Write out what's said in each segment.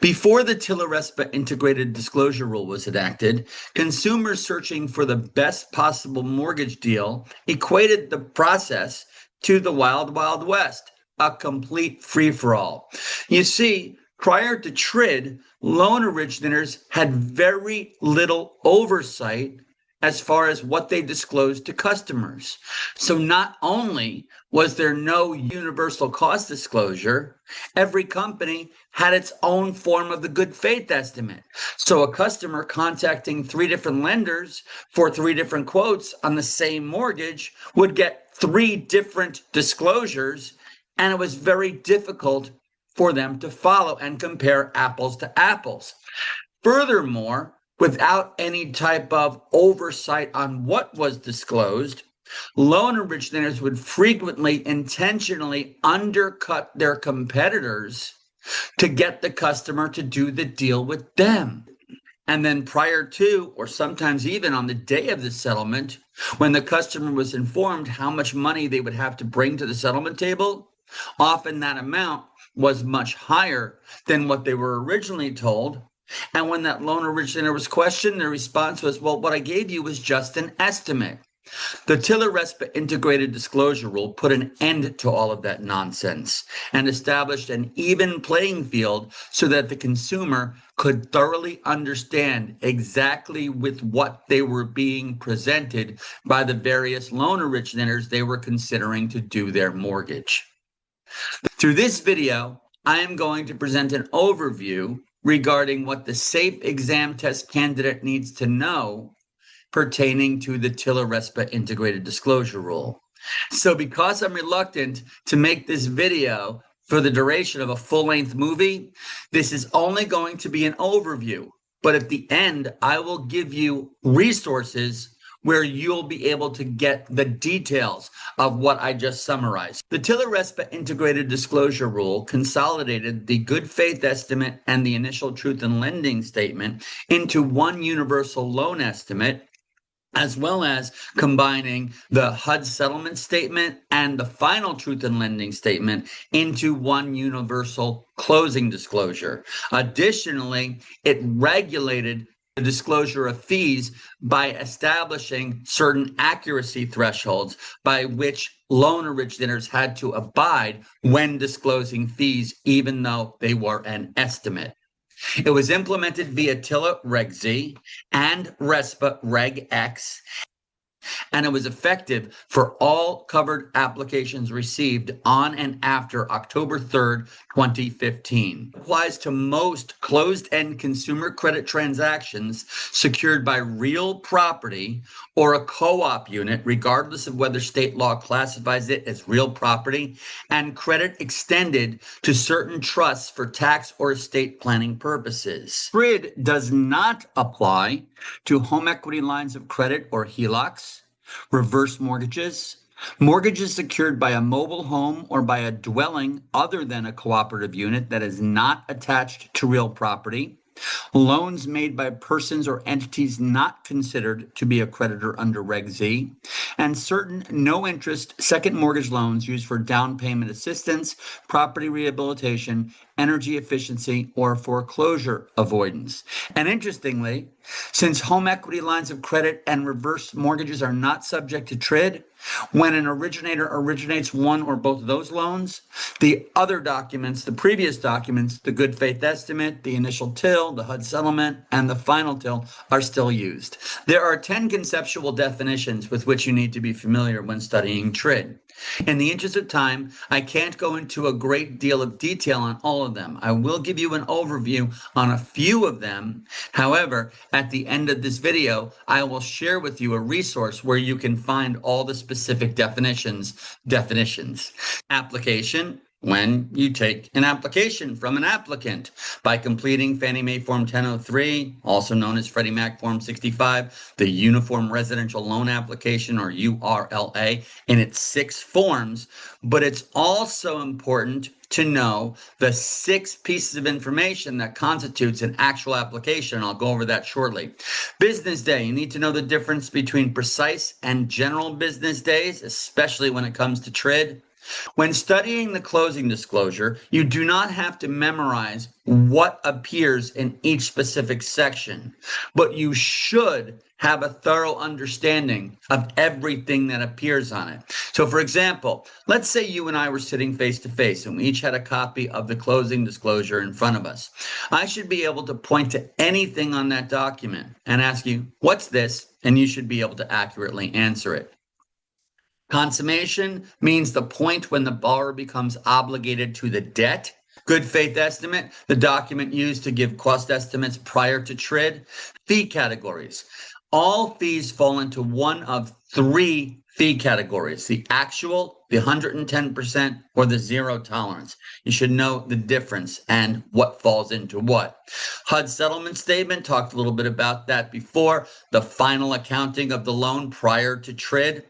Before the TILA-RESPA integrated disclosure rule was enacted, consumers searching for the best possible mortgage deal equated the process to the Wild Wild West, a complete free-for-all. You see, prior to TRID, loan originators had very little oversight as far as what they disclosed to customers. So not only was there no universal cost disclosure, every company had its own form of the good faith estimate. So a customer contacting 3 different lenders for 3 different quotes on the same mortgage would get 3 different disclosures, and it was very difficult for them to follow and compare apples to apples. Furthermore, without any type of oversight on what was disclosed, loan originators would frequently intentionally undercut their competitors to get the customer to do the deal with them. And then prior to, or sometimes even on the day of the settlement, when the customer was informed how much money they would have to bring to the settlement table, often that amount was much higher than what they were originally told. And when that loan originator was questioned, their response was, well, what I gave you was just an estimate. The TILA-RESPA integrated disclosure rule put an end to all of that nonsense and established an even playing field so that the consumer could thoroughly understand exactly with what they were being presented by the various loan originators they were considering to do their mortgage. Through this video, I am going to present an overview regarding what the SAFE exam test candidate needs to know pertaining to the TILA-RESPA integrated disclosure rule. So because I'm reluctant to make this video for the duration of a full-length movie, this is only going to be an overview. But at the end, I will give you resources where you'll be able to get the details of what I just summarized. The TILA-RESPA integrated disclosure rule consolidated the good faith estimate and the initial truth in lending statement into one universal loan estimate, as well as combining the HUD settlement statement and the final truth in lending statement into one universal closing disclosure. Additionally, it regulated the disclosure of fees by establishing certain accuracy thresholds by which loan originators had to abide when disclosing fees, even though they were an estimate. It was implemented via TILA Reg Z and RESPA Reg X, and it was effective for all covered applications received on and after October 3rd, 2015. It applies to most closed-end consumer credit transactions secured by real property or a co-op unit, regardless of whether state law classifies it as real property, and credit extended to certain trusts for tax or estate planning purposes. TRID does not apply to home equity lines of credit or HELOCs, reverse mortgages, mortgages secured by a mobile home or by a dwelling other than a cooperative unit that is not attached to real property, loans made by persons or entities not considered to be a creditor under Reg Z, and certain no-interest second mortgage loans used for down payment assistance, property rehabilitation, energy efficiency, or foreclosure avoidance. And interestingly, since home equity lines of credit and reverse mortgages are not subject to TRID, when an originator originates one or both of those loans, the other documents, the previous documents, the good faith estimate, the initial TIL, the HUD settlement, and the final TIL are still used. There are 10 conceptual definitions with which you need to be familiar when studying TRID. In the interest of time, I can't go into a great deal of detail on all of them. I will give you an overview on a few of them. However, at the end of this video, I will share with you a resource where you can find all the specific definitions. Application. When you take an application from an applicant by completing Fannie Mae Form 1003, also known as Freddie Mac Form 65, the Uniform Residential Loan Application, or URLA, in its 6 forms. But it's also important to know the 6 pieces of information that constitutes an actual application. I'll go over that shortly. Business day. You need to know the difference between precise and general business days, especially when it comes to TRID. When studying the closing disclosure, you do not have to memorize what appears in each specific section, but you should have a thorough understanding of everything that appears on it. So for example, let's say you and I were sitting face to face and we each had a copy of the closing disclosure in front of us. I should be able to point to anything on that document and ask you, what's this? And you should be able to accurately answer it. Consummation means the point when the borrower becomes obligated to the debt. Good faith estimate, the document used to give cost estimates prior to TRID. Fee categories. All fees fall into one of three fee categories: the actual, the 110%, or the zero tolerance. You should know the difference and what falls into what. HUD settlement statement, talked a little bit about that before. The final accounting of the loan prior to TRID.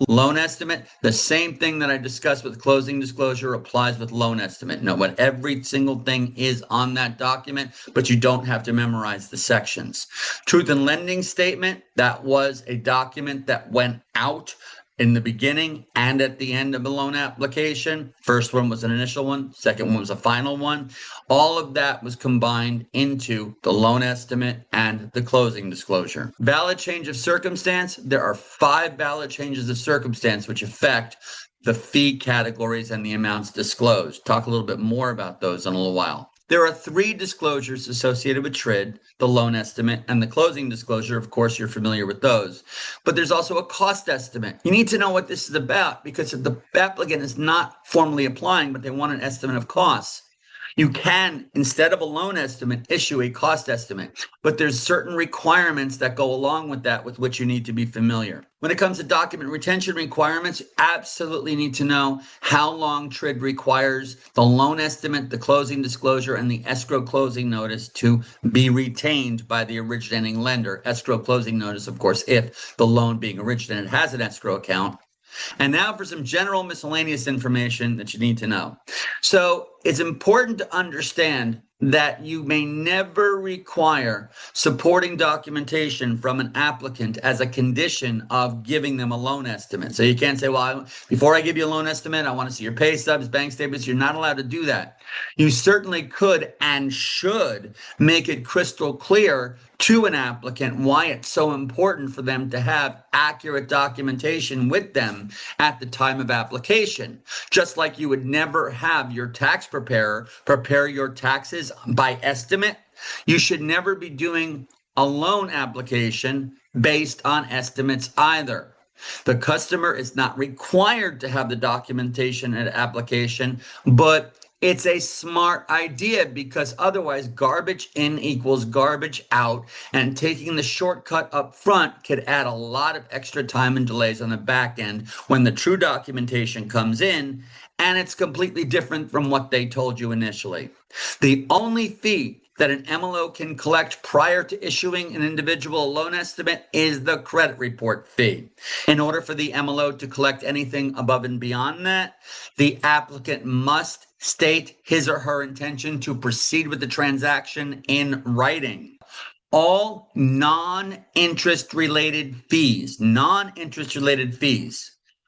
Loan estimate, the same thing that I discussed with closing disclosure applies with loan estimate. Know what every single thing is on that document, but you don't have to memorize the sections. Truth in lending statement, that was a document that went out in the beginning and at the end of the loan application. First one was an initial one, second one was a final one. All of that was combined into the loan estimate and the closing disclosure. Valid change of circumstance, there are 5 valid changes of circumstance which affect the fee categories and the amounts disclosed. Talk a little bit more about those in a little while. There are 3 disclosures associated with TRID, the loan estimate and the closing disclosure. Of course, you're familiar with those. But there's also a cost estimate. You need to know what this is about, because if the applicant is not formally applying, but they want an estimate of costs, you can, instead of a loan estimate, issue a cost estimate. But there's certain requirements that go along with that with which you need to be familiar. When it comes to document retention requirements, you absolutely need to know how long TRID requires the loan estimate, the closing disclosure, and the escrow closing notice to be retained by the originating lender. Escrow closing notice, of course, if the loan being originated has an escrow account. And now for some general miscellaneous information that you need to know. So it's important to understand that you may never require supporting documentation from an applicant as a condition of giving them a loan estimate. So you can't say, well, before I give you a loan estimate, I want to see your pay stubs, bank statements. You're not allowed to do that. You certainly could and should make it crystal clear to an applicant why it's so important for them to have accurate documentation with them at the time of application. Just like you would never have your tax preparer prepare your taxes by estimate, you should never be doing a loan application based on estimates either. The customer is not required to have the documentation at application, but it's a smart idea, because otherwise garbage in equals garbage out, and taking the shortcut up front could add a lot of extra time and delays on the back end when the true documentation comes in and it's completely different from what they told you initially. The only fee that an MLO can collect prior to issuing an individual loan estimate is the credit report fee. In order for the MLO to collect anything above and beyond that, the applicant must state his or her intention to proceed with the transaction in writing. All non-interest related fees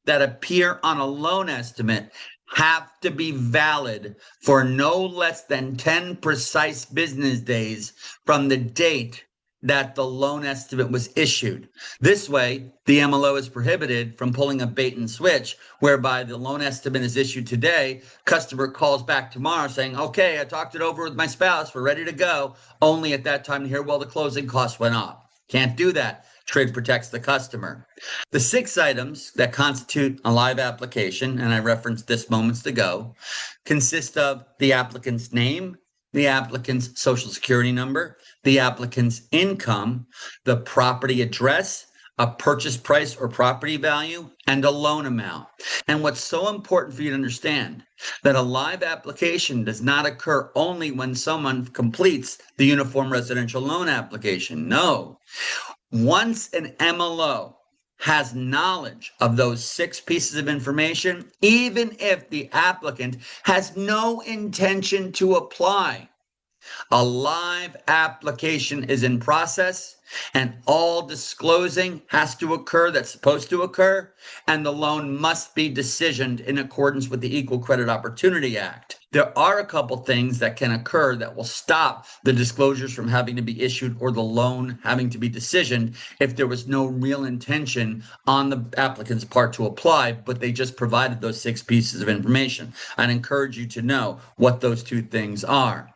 that appear on a loan estimate have to be valid for no less than 10 precise business days from the date that the loan estimate was issued. This way, the MLO is prohibited from pulling a bait and switch, whereby the loan estimate is issued today, customer calls back tomorrow saying, okay, I talked it over with my spouse, we're ready to go, only at that time to hear, well, the closing costs went up. Can't do that. TRID protects the customer. The 6 items that constitute a live application, and I referenced this moments ago, consist of the applicant's name, the applicant's social security number, the applicant's income, the property address, a purchase price or property value, and a loan amount. And what's so important for you to understand, that a live application does not occur only when someone completes the uniform residential loan application. No. Once an MLO has knowledge of those 6 pieces of information, even if the applicant has no intention to apply, A live application is in process, and all disclosing has to occur that's supposed to occur, and the loan must be decisioned in accordance with the Equal Credit Opportunity Act. There are a couple things that can occur that will stop the disclosures from having to be issued or the loan having to be decisioned if there was no real intention on the applicant's part to apply, but they just provided those 6 pieces of information. I'd encourage you to know what those 2 things are.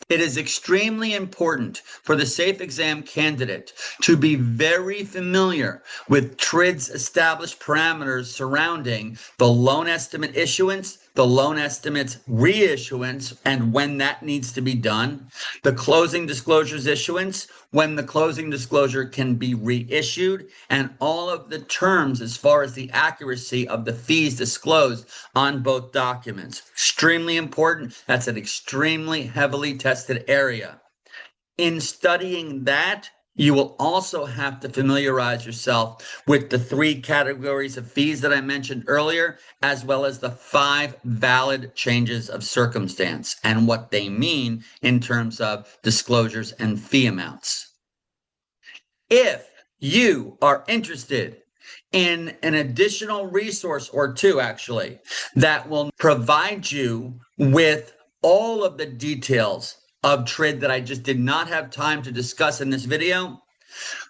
It is extremely important for the safe exam candidate to be very familiar with TRID's established parameters surrounding the loan estimate issuance, the loan estimate's reissuance, and when that needs to be done, the closing disclosures issuance, when the closing disclosure can be reissued, and all of the terms as far as the accuracy of the fees disclosed on both documents. Extremely important. That's an extremely heavily tested area. In studying that, you will also have to familiarize yourself with the 3 categories of fees that I mentioned earlier, as well as the 5 valid changes of circumstance and what they mean in terms of disclosures and fee amounts. If you are interested in an additional resource or 2, actually, that will provide you with all of the details of TRID that I just did not have time to discuss in this video,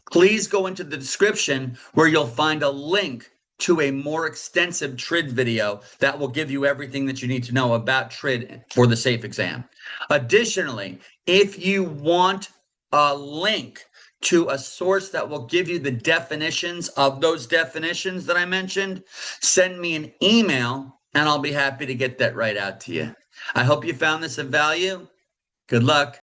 please go into the description where you'll find a link to a more extensive TRID video that will give you everything that you need to know about TRID for the SAFE exam. Additionally, if you want a link to a source that will give you the definitions of those definitions that I mentioned, send me an email and I'll be happy to get that right out to you. I hope you found this of value. Good luck.